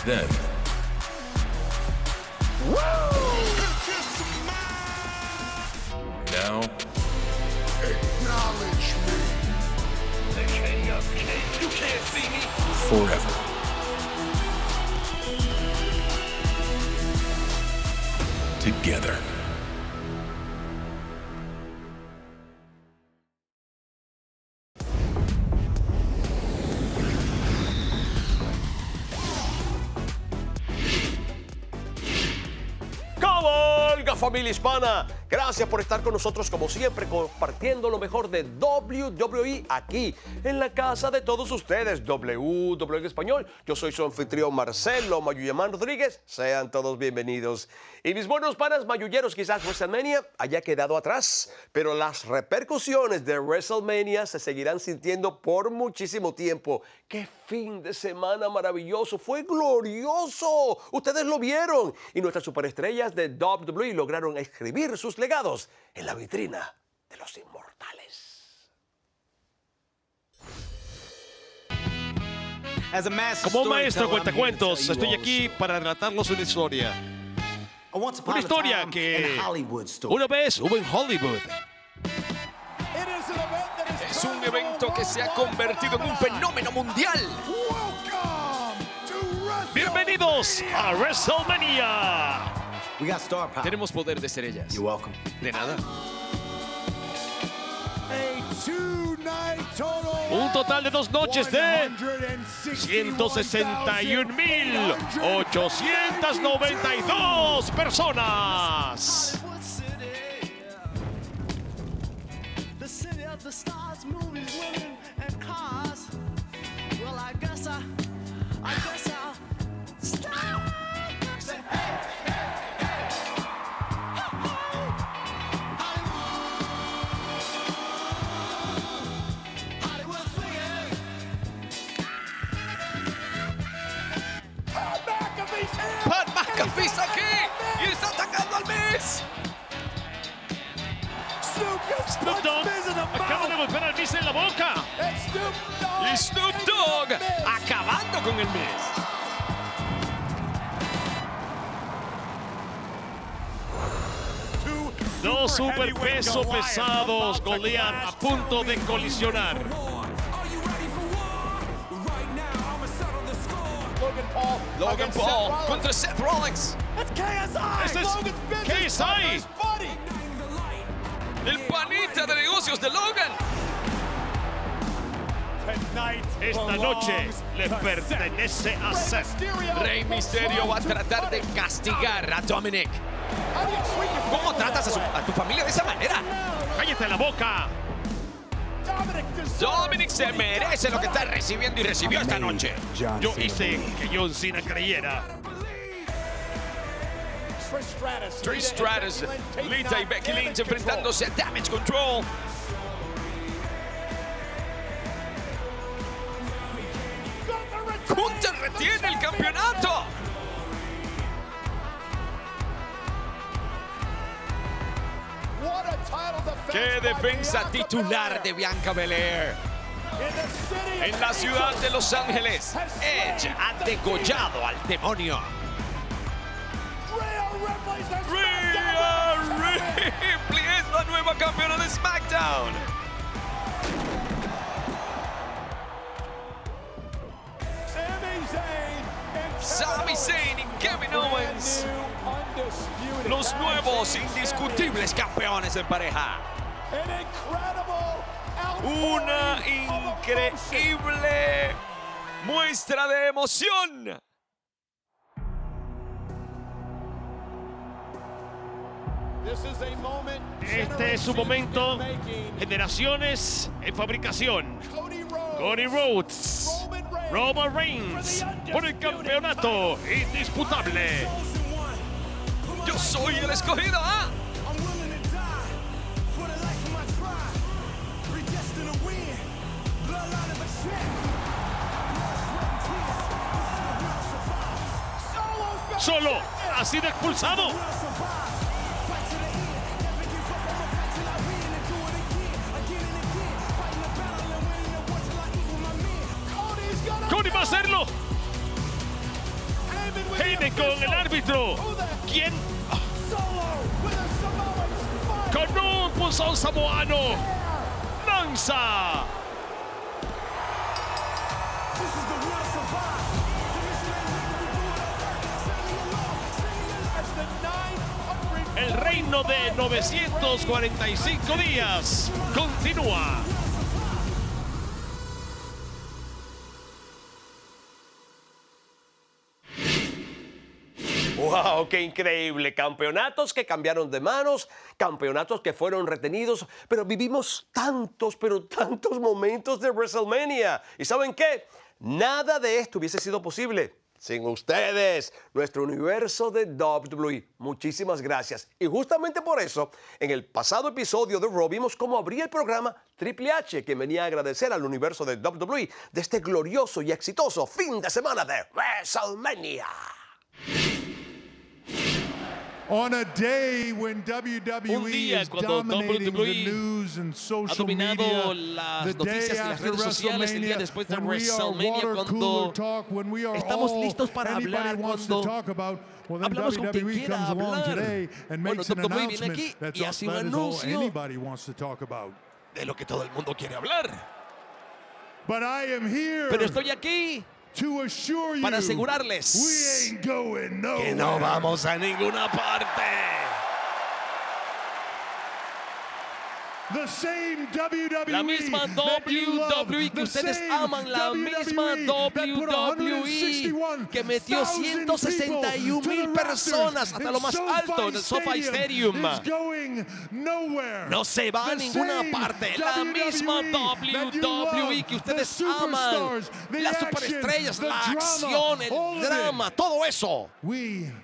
Then. Now. Acknowledge me. The king of kings. You can't see me. Forever. Together. ¡Cabalga, familia hispana! Gracias por estar con nosotros como siempre, compartiendo lo mejor de WWE aquí, en la casa de todos ustedes, WWE en español. Yo soy su anfitrión Marcelo Mayuyamán Rodríguez. Sean todos bienvenidos. Y mis buenos panas mayulleros, quizás WrestleMania haya quedado atrás, pero las repercusiones de WrestleMania se seguirán sintiendo por muchísimo tiempo. ¡Qué fin de semana maravilloso! ¡Fue glorioso! Ustedes lo vieron. Y nuestras superestrellas de WWE lograron escribir sus legados en la vitrina de los inmortales. Como maestro cuentacuentos, estoy aquí para relatarles una historia. Una historia que una vez hubo en Hollywood. Es un evento que se ha convertido en un fenómeno mundial. Bienvenidos a WrestleMania. Tenemos poder de estrellas. De nada. Un total de 2 noches de 161.892 personas. Pat McAfee está aquí y está atacando al Miz. Snoop Dogg acaba de golpear al Miz en la boca. Y Snoop Dogg acabando con el Miz. Dos superpesos pesados golean a punto de colisionar. Logan Paul contra Seth Rollins. Este es KSI. El panita de negocios de Logan. Esta noche le pertenece a Seth. Rey Mysterio va a tratar de castigar a Dominic. ¿Cómo tratas a tu familia de esa manera? ¡Cállate la boca! Dominic se merece lo que está recibiendo y recibió esta noche. Yo hice que John Cena creyera. Trish Stratus, Lita y Becky Lynch enfrentándose a Damage Control. Hunter retiene el campeonato. ¡Qué defensa titular de Bianca Belair! En la ciudad de Los Ángeles, Edge ha degollado al demonio. Rhea Ripley es la nueva campeona de SmackDown. Sami Zayn y Kevin Owens, los nuevos indiscutibles campeones en pareja. Una increíble muestra de emoción. Este es su momento. Generaciones en fabricación. Cody Rhodes, Roman Reigns por el campeonato indisputable. Yo soy el escogido, ¿ah? Solo ha sido expulsado. Cody va a hacerlo. Heyman con el árbitro. ¿Quién? Con un pulsón samoano. Lanza. El reino de 945 días continúa. ¡Wow! ¡Qué increíble! Campeonatos que cambiaron de manos, campeonatos que fueron retenidos, pero vivimos tantos, pero tantos momentos de WrestleMania. ¿Y saben qué? Nada de esto hubiese sido posible sin ustedes, nuestro universo de WWE. Muchísimas gracias. Y justamente por eso, en el pasado episodio de Raw vimos cómo abría el programa Triple H, que venía a agradecer al universo de WWE de este glorioso y exitoso fin de semana de WrestleMania. On a day when WWE Un día is cuando dominating WWE the news and ha social dominado media, las the noticias day y las after redes sociales, el día después de when we are WrestleMania, water cuando cooler talk, when we are estamos all listos para anybody hablar, wants cuando to talk about, well, then hablamos con quien WWE quiera comes along hablar. today and Bueno, makes an WWE viene announcement aquí that's y all, hace un that is all anuncio anybody wants to talk about. de lo que todo el mundo quiere hablar. But I am here Pero estoy aquí to assure you para asegurarles we ain't going nowhere. que no vamos a ninguna parte. The same WWE La misma that you love, WWE que the ustedes same aman, la misma that put WWE que metió 161,000 personas hasta lo más alto en el SoFi Stadium. No se va a ninguna parte. La misma WWE que ustedes aman, las superestrellas, la acción, el drama, todo eso.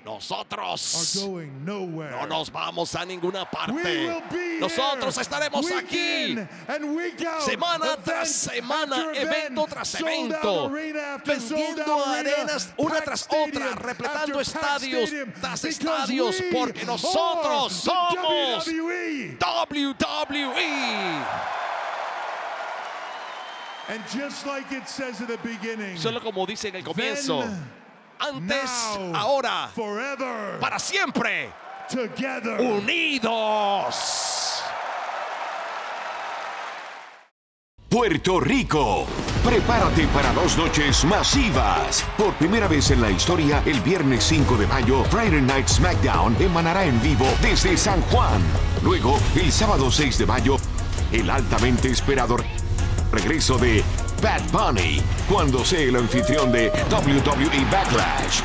Nosotros no nos vamos a ninguna parte. Nosotros estaremos aquí semana tras semana, evento tras evento, vendiendo arenas una tras otra, repletando estadios tras estadios, porque nosotros somos WWE. Solo como dice en el comienzo, antes, ahora, para siempre, unidos. Puerto Rico. Prepárate para 2 noches masivas. Por primera vez en la historia, el viernes 5 de mayo, Friday Night SmackDown emanará en vivo desde San Juan. Luego, el sábado 6 de mayo, el altamente esperado regreso de Bad Bunny, cuando sea el anfitrión de WWE Backlash.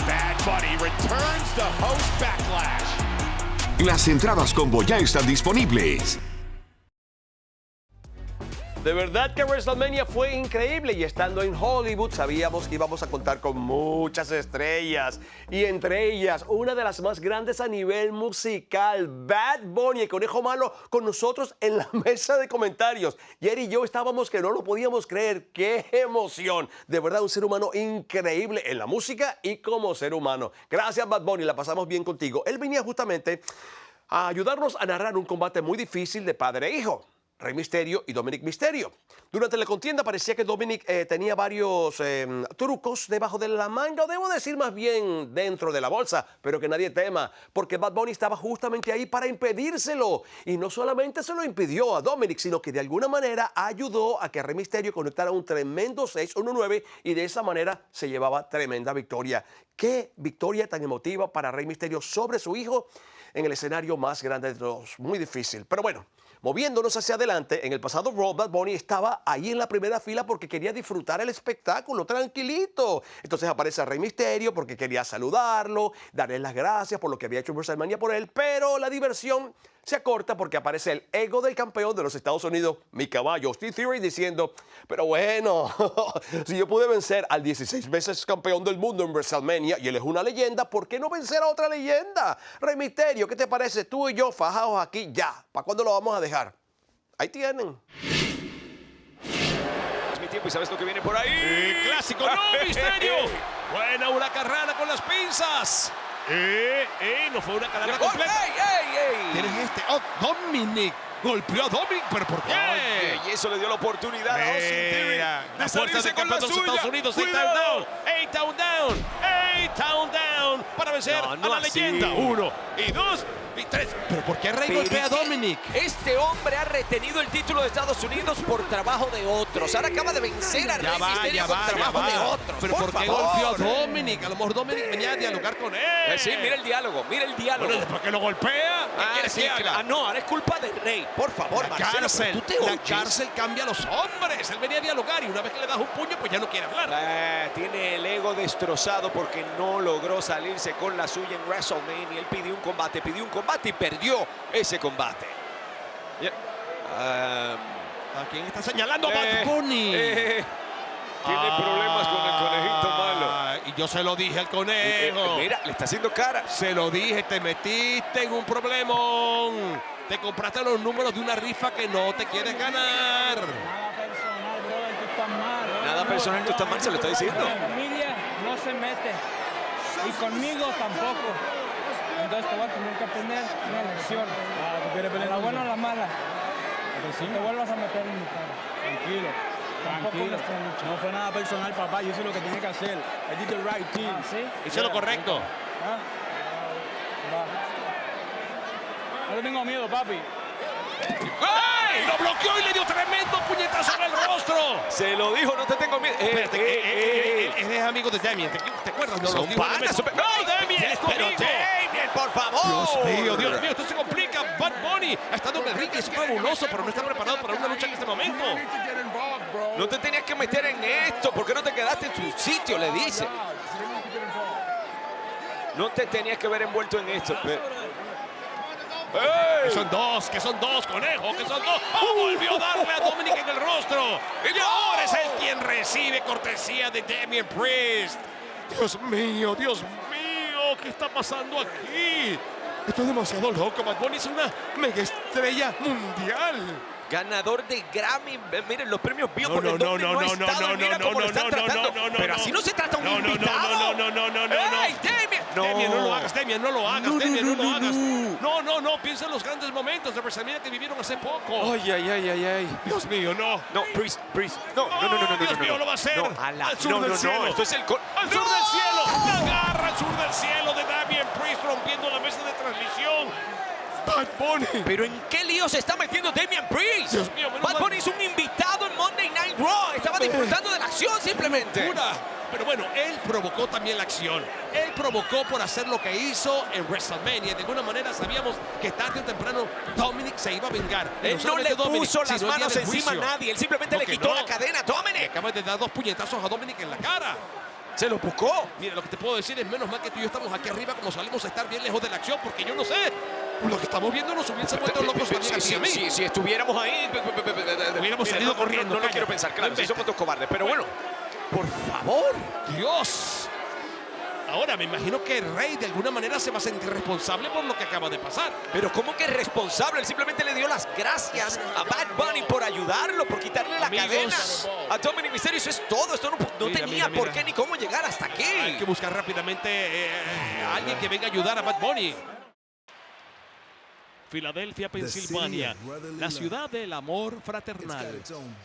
Bad Bunny returns to host Backlash. Las entradas combo ya están disponibles. De verdad que WrestleMania fue increíble y estando en Hollywood sabíamos que íbamos a contar con muchas estrellas y entre ellas una de las más grandes a nivel musical, Bad Bunny, el conejo malo, con nosotros en la mesa de comentarios. Jerry y yo estábamos que no lo podíamos creer. ¡Qué emoción! De verdad, un ser humano increíble en la música y como ser humano. Gracias, Bad Bunny, la pasamos bien contigo. Él venía justamente a ayudarnos a narrar un combate muy difícil de padre e hijo. Rey Mysterio y Dominic Mysterio. Durante la contienda parecía que Dominic tenía varios trucos debajo de la manga, o debo decir más bien dentro de la bolsa, pero que nadie tema, porque Bad Bunny estaba justamente ahí para impedírselo. Y no solamente se lo impidió a Dominic, sino que de alguna manera ayudó a que Rey Mysterio conectara un tremendo 619 y de esa manera se llevaba tremenda victoria. ¡Qué victoria tan emotiva para Rey Mysterio sobre su hijo en el escenario más grande de todos! Muy difícil, pero bueno. Moviéndonos hacia adelante, en el pasado Raw, Bad Bunny estaba ahí en la primera fila porque quería disfrutar el espectáculo, tranquilito. Entonces aparece Rey Mysterio porque quería saludarlo, darle las gracias por lo que había hecho WrestleMania por él, pero la diversión se acorta porque aparece el ego del campeón de los Estados Unidos, mi caballo, Steve Theory, diciendo, pero bueno, si yo pude vencer al 16 veces campeón del mundo en WrestleMania y él es una leyenda, ¿por qué no vencer a otra leyenda? Rey Mysterio, ¿qué te parece? Tú y yo fajados aquí ya. ¿Para cuándo lo vamos a dejar? Ahí tienen. Es mi tiempo y ¿sabes lo que viene por ahí? Clásico, no, Mysterio. Buena huracarrana con las pinzas. No fue una carrera completa. ¡Ey! ¿Quién es este? Oh, Dominic. golpeó a Dominic, ¿pero por qué? Oye, y eso le dio la oportunidad a Austin Theory La de salirse con la campeón de los suya. Estados Unidos. ¡Cuidado! Eight down para vencer No, a no la así. leyenda. 1 y 2 y 3. ¿Pero por qué Rey golpea a Dominic? Este hombre ha retenido el título de Estados Unidos por trabajo de otros. Ahora acaba de vencer a Rey Mysterio por trabajo de otros. ¿Pero por qué favor. golpeó a Dominic? A lo mejor Dominic venía a dialogar con él. Sí, mira el diálogo, mira el diálogo. Bueno, después que lo golpea, ¿qué quieres sí, que haga? no, ahora es culpa del Rey. Por favor, La Marcelo, cárcel, pero tú te la oyes. cárcel cambia a los hombres. Él venía a dialogar y una vez que le das un puño, pues ya no quiere hablar. Tiene el ego destrozado porque no logró salirse con la suya en WrestleMania. Él pidió un combate y perdió ese combate. ¿A quién está señalando? Bad Bunny. Tiene problemas con el conejito malo. Y yo se lo dije al conejo. Mira, le está haciendo cara. Se lo dije, te metiste en un problemón. Te compraste los números de una rifa que no te quieres ganar. Nada personal, tú estás mal, se lo está diciendo. Mi familia no se mete y conmigo tampoco. Entonces te voy a tener que aprender una lección. A la buena o la mala. Si te vuelvas a meter en mi cara. Tranquilo, tranquilo. No fue nada personal, papá. Yo sé lo que tiene que hacer. I did the right thing. ¿Sí? Hice lo correcto. ¿Ah? Va. No le tengo miedo, papi. ¡Ay! Lo bloqueó y le dio tremendo puñetazo en el rostro. Se lo dijo, no te tengo miedo. Espérate, él es amigo de Damien. ¿Te acuerdas? No, Son panas, son- ¡No, Damien! ¡Es tu Pero amigo! Damien, por favor. Dios mío, esto se complica. Bad Bunny ha estado en el ring y es fabuloso, pero no está preparado para una lucha en este momento. No te tenías que meter en esto. ¿Por qué no te quedaste en tu sitio? Le dice. No te tenías que haber envuelto en esto. Que son dos, conejo, que son dos. ¡Oh, volvió a darle a Dominic en el rostro! Y ahora es él quien recibe cortesía de Damien Priest. Dios mío, ¿qué está pasando aquí? Esto es demasiado loco. Bad Bunny es una mega estrella mundial. Ganador de Grammy. Miren, los premios Billboard. No, ¿en dónde ha estado? Mira cómo lo están tratando. Pero así no se trata a un invitado. ¡Ey, Damien! Damien, no lo hagas, Damien, no lo hagas, Damien, no lo hagas. No, piensa en los grandes momentos de WrestleMania que vivieron hace poco. Ay. Dios mío, no. No, Priest. No. Dios mío, lo va a hacer. No, Al sur del cielo. Esto es el... Al sur del cielo. La garra al sur del cielo de Damien Priest rompiendo la mesa de transmisión. Bad Bunny. ¿Pero en qué lío se está metiendo Damien Priest? Dios mío, menos Bad mal. Bunny es un invitado en Monday Night Raw. Estaba disfrutando de la acción simplemente. Pero bueno, él provocó también la acción. Él provocó por hacer lo que hizo en WrestleMania. De alguna manera sabíamos que tarde o temprano Dominic se iba a vengar. Él no le puso las manos encima a nadie. Él simplemente le quitó la cadena. Le ¡Dominic! acaba de dar 2 puñetazos a Dominic en la cara. Se lo buscó. Mira, lo que te puedo decir es menos mal que tú y yo estamos aquí arriba como salimos a estar bien lejos de la acción, porque yo no sé. Lo que estamos viendo nos hubiese vuelto locos también a mí. Si estuviéramos ahí... Hubiéramos salido corriendo. No lo quiero pensar, claro. Si somos dos cobardes. Pero bueno, por favor. Dios. Ahora me imagino que el Rey de alguna manera se va a sentir responsable por lo que acaba de pasar. Pero ¿cómo que es responsable? Él simplemente le dio las gracias a Bad Bunny por ayularlo, por quitarle la cadena a Dominic Mysterio. Eso es todo. Esto no tenía por qué ni cómo llegar hasta aquí. Hay que buscar rápidamente a alguien que venga a ayudar a Bad Bunny. Filadelfia, Pensilvania, la ciudad del amor fraternal.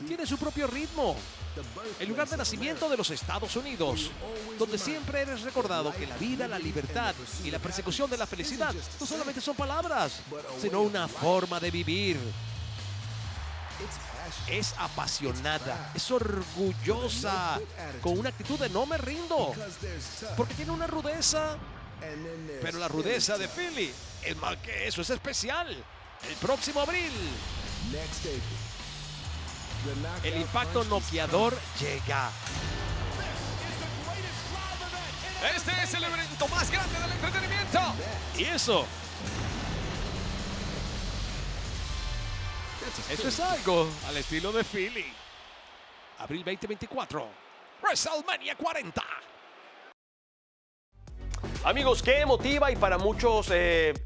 Tiene su propio ritmo. El lugar de nacimiento de los Estados Unidos, donde siempre eres recordado que la vida, la libertad y la persecución de la felicidad no solamente son palabras, sino una forma de vivir. Es apasionada, es orgullosa, con una actitud de no me rindo, porque tiene una rudeza. Pero la rudeza de Philly es más que eso, es especial. El próximo abril, el impacto noqueador llega. Este es el evento más grande del entretenimiento. Y eso es algo al estilo de Philly. Abril 2024, WrestleMania 40. Amigos, qué emotiva y para muchos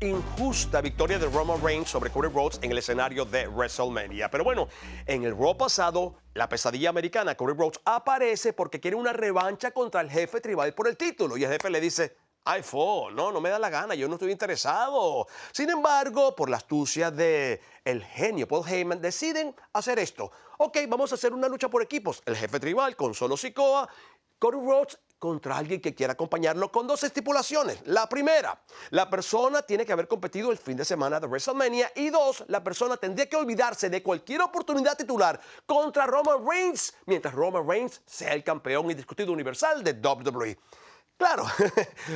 injusta victoria de Roman Reigns sobre Cody Rhodes en el escenario de WrestleMania. Pero bueno, en el Raw pasado, la pesadilla americana, Cody Rhodes, aparece porque quiere una revancha contra el jefe tribal por el título. Y el jefe le dice, iPhone, no me da la gana, yo no estoy interesado. Sin embargo, por la astucia de el genio Paul Heyman, deciden hacer esto. Ok, vamos a hacer una lucha por equipos. El jefe tribal con Solo Sikoa, Cody Rhodes contra alguien que quiera acompañarlo con 2 estipulaciones. La primera, la persona tiene que haber competido el fin de semana de WrestleMania. Y 2, la persona tendría que olvidarse de cualquier oportunidad titular contra Roman Reigns, mientras Roman Reigns sea el campeón indiscutido universal de WWE. Claro,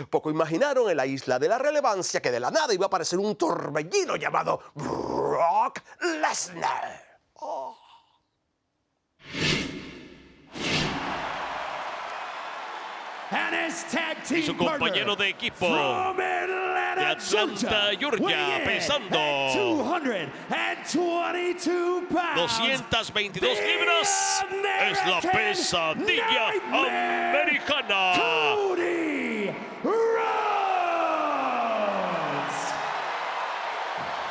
poco imaginaron en la isla de la relevancia que de la nada iba a aparecer un torbellino llamado Brock Lesnar. Oh. Y su compañero de equipo de Atlanta, Georgia, pesando 222 libras, es la pesadilla americana. Cody Rhodes.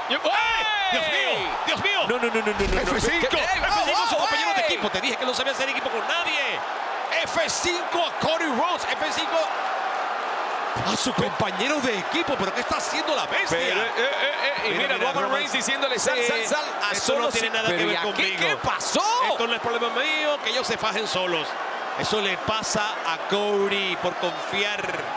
¡Dios mío! No. F5, su compañero de equipo. Te dije que no sabía hacer equipo con nadie. F5 a Cody Rhodes. F5 a su compañero de equipo. ¿Pero qué está haciendo la bestia? Y mira, Roman Reigns diciéndole sal. Esto no tiene nada que ver conmigo. ¿Qué pasó? Esto no es problema mío, que ellos se fajen solos. Eso le pasa a Cody por confiar.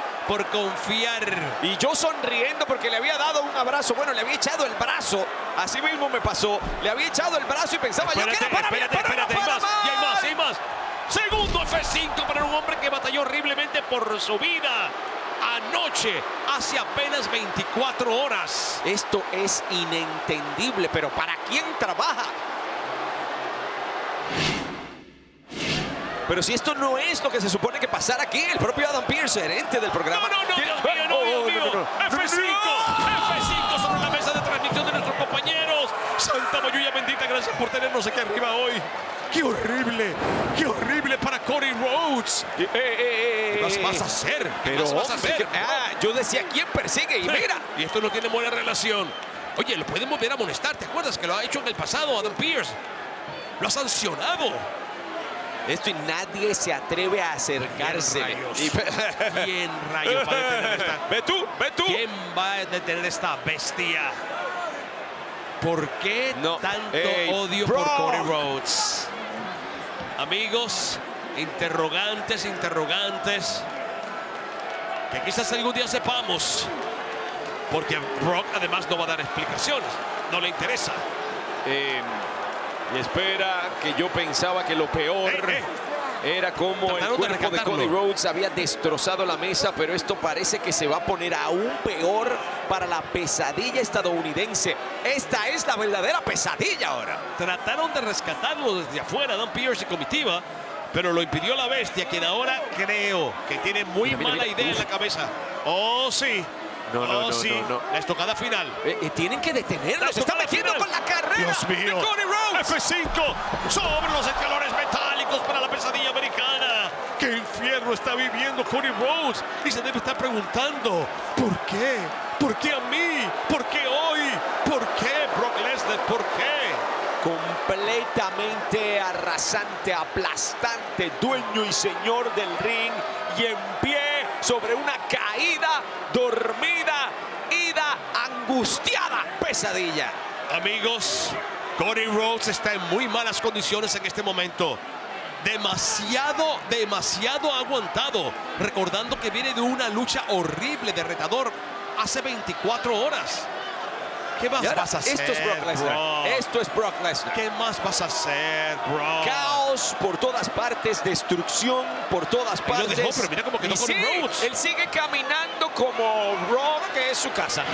Y yo sonriendo porque le había dado un abrazo. Bueno, le había echado el brazo. Así mismo me pasó. Le había echado el brazo y pensaba espérate, yo que era espérate, hay más. Segundo F5 para un hombre que batalló horriblemente por su vida anoche, hace apenas 24 horas. Esto es inentendible, pero ¿para quién trabaja? Pero si esto no es lo que se supone que pasara aquí, el propio Adam Pearce, gerente del programa. Dios mío. F5 sobre la mesa de transmisión de nuestros compañeros. Santa Mayuya bendita, gracias por tenernos aquí arriba hoy. ¡Qué horrible para Cody Rhodes! ¿Qué más vas a hacer? Yo decía, ¿quién persigue? Y mira. Y esto no tiene buena relación. Oye, lo pueden volver a amonestar. ¿Te acuerdas que lo ha hecho en el pasado Adam Pearce? Lo ha sancionado. Esto y nadie se atreve a acercarse. ¿Quién rayos va a detener esta? Ve tú. ¿Quién va a detener esta bestia? ¿Por qué tanto odio por Cody Rhodes? Amigos, interrogantes. Que quizás algún día sepamos. Porque Brock además no va a dar explicaciones. No le interesa. Y espera, que yo pensaba que lo peor era como el cuerpo de Cody Rhodes había destrozado la mesa, pero esto parece que se va a poner aún peor para la pesadilla estadounidense. Esta es la verdadera pesadilla ahora. Trataron de rescatarlo desde afuera, Adam Pearce y comitiva, pero lo impidió la bestia, quien ahora creo que tiene muy mala idea en la cabeza. ¡Oh, sí! No. La estocada final. Tienen que detenerlo. Se está metiendo con la carrera. Dios mío. De Cody Rhodes. F5 sobre los escalones metálicos para la pesadilla americana. ¡Qué infierno está viviendo Cody Rhodes! Y se debe estar preguntando, ¿por qué? ¿Por qué a mí? ¿Por qué hoy? ¿Por qué Brock Lesnar? ¿Por qué? Completamente arrasante, aplastante, dueño y señor del ring y en pie sobre una caída, dormida, ida, angustiada pesadilla. Amigos, Cody Rhodes está en muy malas condiciones en este momento. Demasiado aguantado, recordando que viene de una lucha horrible de retador hace 24 horas. ¿Qué más vas a hacer, Esto es Brock Lesnar. Esto es Brock Lesnar. ¿Qué más vas a hacer, bro? Caos por todas partes, destrucción por todas partes. Lo dejó, pero mira cómo quedó con Rhodes. Él sigue caminando como Rock, que es su casa.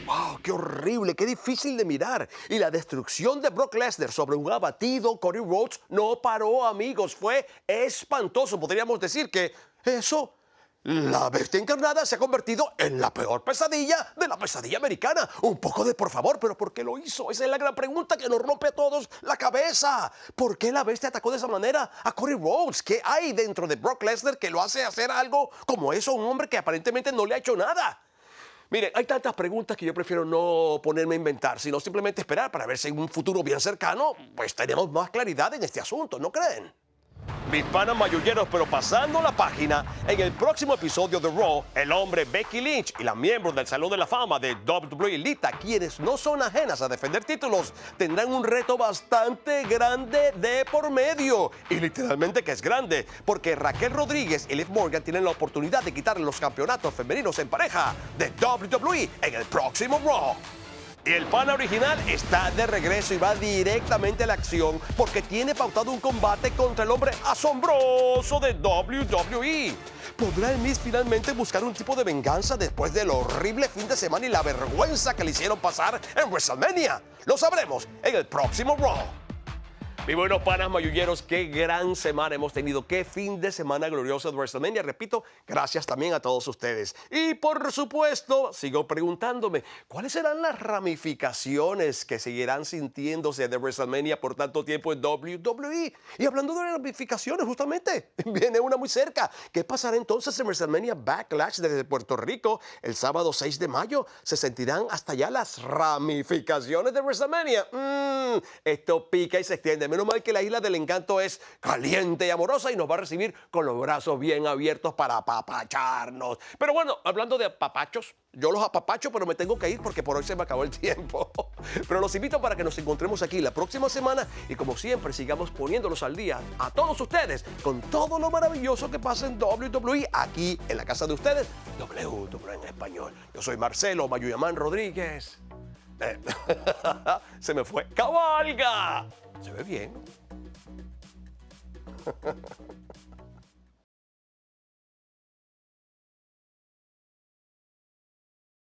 ¡Wow! ¡Qué horrible! ¡Qué difícil de mirar! Y la destrucción de Brock Lesnar sobre un abatido Cody Rhodes no paró, amigos. Fue espantoso. Podríamos decir que eso... La bestia encarnada se ha convertido en la peor pesadilla de la pesadilla americana. Un poco de por favor, pero ¿por qué lo hizo? Esa es la gran pregunta que nos rompe a todos la cabeza. ¿Por qué la bestia atacó de esa manera a Cody Rhodes? ¿Qué hay dentro de Brock Lesnar que lo hace hacer algo como eso a un hombre que aparentemente no le ha hecho nada? Miren, hay tantas preguntas que yo prefiero no ponerme a inventar, sino simplemente esperar para ver si en un futuro bien cercano, pues tenemos más claridad en este asunto, ¿no creen? Mis panas mayulleros, pero pasando la página, en el próximo episodio de Raw, el hombre Becky Lynch y las miembros del Salón de la Fama de WWE Elite, quienes no son ajenas a defender títulos, tendrán un reto bastante grande de por medio. Y literalmente que es grande, porque Raquel Rodríguez y Liv Morgan tienen la oportunidad de quitarle los campeonatos femeninos en pareja de WWE en el próximo Raw. Y el pana original está de regreso y va directamente a la acción porque tiene pautado un combate contra el hombre asombroso de WWE. ¿Podrá el Miz finalmente buscar un tipo de venganza después del horrible fin de semana y la vergüenza que le hicieron pasar en WrestleMania? Lo sabremos en el próximo Raw. Mis buenos panas mayulleros, qué gran semana hemos tenido, qué fin de semana glorioso de WrestleMania. Repito, gracias también a todos ustedes. Y por supuesto, sigo preguntándome, ¿cuáles serán las ramificaciones que seguirán sintiéndose de WrestleMania por tanto tiempo en WWE? Y hablando de ramificaciones, justamente, viene una muy cerca. ¿Qué pasará entonces en WrestleMania Backlash desde Puerto Rico el sábado 6 de mayo? ¿Se sentirán hasta allá las ramificaciones de WrestleMania? Esto pica y se extiende. Menos mal que la Isla del Encanto es caliente y amorosa y nos va a recibir con los brazos bien abiertos para apapacharnos. Pero bueno, hablando de apapachos, yo los apapacho, pero me tengo que ir porque por hoy se me acabó el tiempo. Pero los invito para que nos encontremos aquí la próxima semana y como siempre sigamos poniéndolos al día a todos ustedes con todo lo maravilloso que pasa en WWE aquí en la casa de ustedes, WWE en español. Yo soy Marcelo Mayuyamán Rodríguez. Se me fue. ¡Cabalga! Se ve bien.